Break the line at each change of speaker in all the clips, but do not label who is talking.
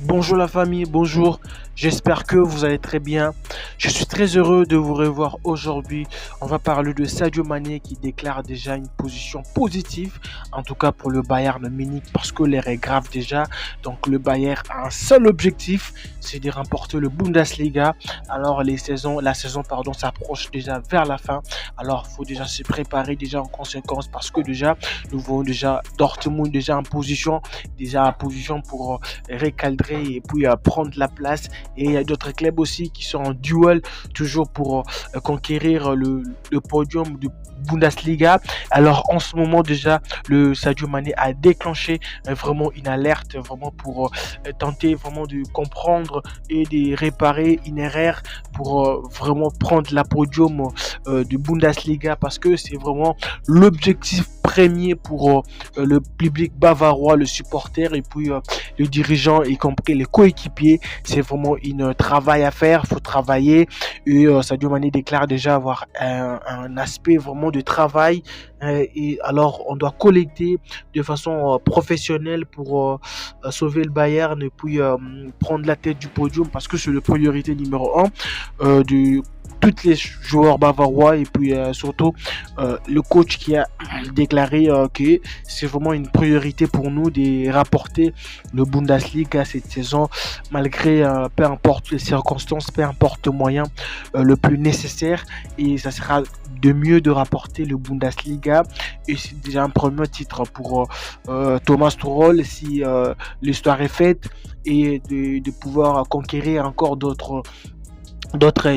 Bonjour la famille, bonjour. J'espère que vous allez très bien. Je suis très heureux de vous revoir aujourd'hui. On va parler de Sadio Mané qui déclare déjà une position positive, en tout cas pour le Bayern Munich parce que l'air est grave déjà. Donc le Bayern a un seul objectif, c'est de remporter le Bundesliga. Alors la saison s'approche déjà vers la fin. Alors il faut déjà se préparer déjà en conséquence parce que déjà nous voyons déjà Dortmund déjà en position pour recadrer et puis prendre la place. Et il y a d'autres clubs aussi qui sont en duel toujours pour conquérir le podium du Bundesliga. Alors en ce moment déjà, le Sadio Mané a déclenché vraiment une alerte vraiment pour tenter vraiment de comprendre et de réparer une erreur pour vraiment prendre la podium du Bundesliga parce que c'est vraiment l'objectif premier pour le public bavarois, le supporter et puis le dirigeant y compris les coéquipiers. C'est vraiment un travail à faire, il faut travailler et Sadio Mané déclare déjà avoir un aspect vraiment de travail et alors on doit collecter de façon professionnelle pour sauver le Bayern et puis prendre la tête du podium parce que c'est la priorité numéro un de tous les joueurs bavarois et puis surtout le coach qui a déclaré que c'est vraiment une priorité pour nous de rapporter le Bundesliga cette saison malgré peu importe les circonstances, peu importe le moyen le plus nécessaire et ça sera de mieux de rapporter le Bundesliga et c'est déjà un premier titre pour Thomas Tuchel si l'histoire est faite et de pouvoir conquérir encore d'autres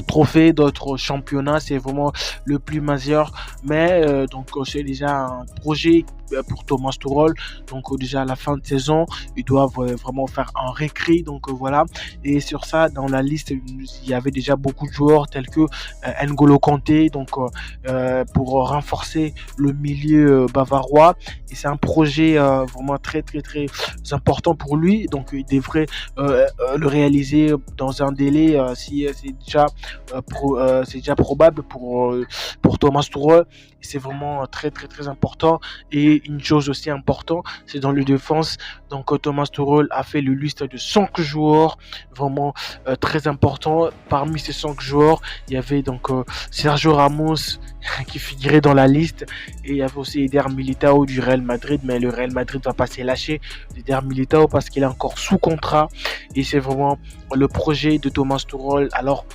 trophées, d'autres championnats, c'est vraiment le plus majeur. Mais donc c'est déjà un projet pour Thomas Tuchel. Donc déjà à la fin de saison, ils doivent vraiment faire un récré. Donc voilà. Et sur ça, dans la liste, il y avait déjà beaucoup de joueurs tels que N'Golo Kanté. Donc pour renforcer le milieu bavarois. Et c'est un projet vraiment très très très important pour lui. Donc il devrait le réaliser dans un délai si c'est déjà probable pour Thomas Tuchel. C'est vraiment très très très important. Et une chose aussi importante, c'est dans le défense. Donc Thomas Tuchel a fait le liste de 5 joueurs vraiment très important. Parmi ces 5 joueurs, il y avait donc Sergio Ramos qui figurait dans la liste et il y avait aussi Eder Militao du Real Madrid, mais le Real Madrid va pas se lâcher d'Eder Militao parce qu'il est encore sous contrat et c'est vraiment le projet de Thomas Tuchel. Alors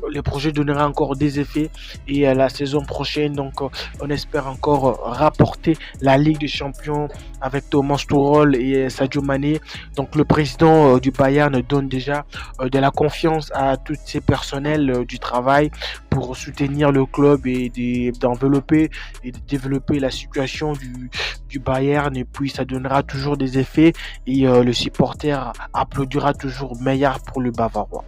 le projet donnera encore des effets et la saison prochaine donc on espère encore rapporter la Ligue des Champions avec Thomas Tuchel et Sadio Mané. Donc le président du Bayern donne déjà de la confiance à tous ces personnels du travail pour soutenir le club et d'envelopper et de développer la situation du Bayern et puis ça donnera toujours des effets et le supporter applaudira toujours meilleur pour le Bavarois.